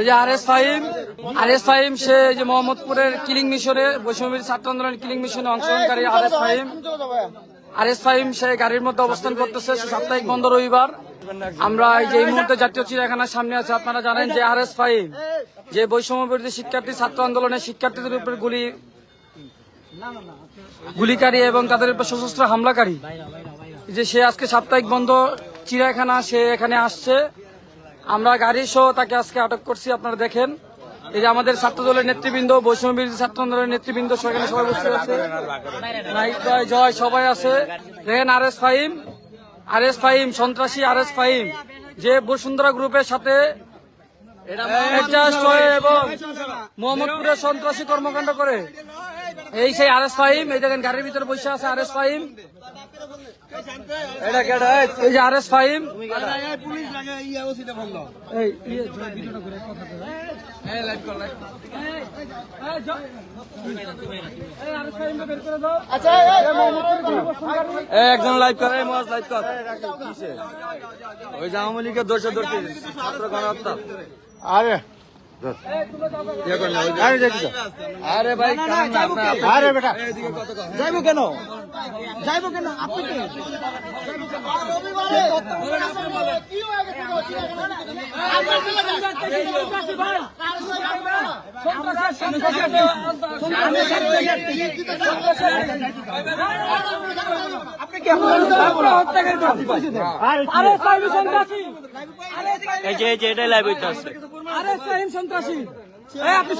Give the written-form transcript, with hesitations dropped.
যে আরএস ফাহিম সে যে মোহাম্মদপুরের কিলিং মিশনে বৈষম্যবিরোধী ছাত্র আন্দোলন কিলিং মিশনে অংশগ্রহণকারী আরএস ফাহিম সে গাড়ির মধ্যে অবস্থান করতেছে। সাপ্তাহিক বন্ধ রবিবার। আমরা এই মুহূর্তে জাতীয় চিড়িয়াখানার সামনে আছে। আপনারা জানেন যে আরএস ফাহিম যে বৈষম্যবিরোধী শিক্ষার্থী ছাত্র আন্দোলনের শিক্ষার্থীদের উপর গুলিকারী এবং তাদের উপর সশস্ত্র হামলাকারী, যে সে আজকে সাপ্তাহিক বন্ধ চিড়িয়াখানা সে এখানে আসছে। আমরা গাড়ি সহ তাকে আজকে আটক করছি। আপনারা দেখেন এই যে আমাদের ছাত্র দলের নেতৃবৃন্দ, বৈষম্যবিরোধী ছাত্র আন্দোলনের নেতৃবৃন্দ সেখানে সবাই বসে আছে, জয় সবাই আছে। দেখেন আরএস ফাহিম সন্ত্রাসী আরএস ফাহিম যে বসুন্ধরা গ্রুপের সাথে এবং মোহাম্মদপুরের সন্ত্রাসী কর্মকাণ্ড করে, এই সেই আরএস ফাহিম। এই দেখেন গাড়ির ভিতরে বসে আছে আরএস ফাহিম। এই যে আরএস ফাহিম একজন লাইভ করে লাইভ কর ওই যে আওয়ামী লীগের দোষে ধরছে ছাত্র গণহত্যা। আরে আরে ভাই আরে বেটা যাইবো কেন আপনি এটাই লাইভ হইতে আসছে। আরএস ফাহিম সন্ত্রাসী। আপনি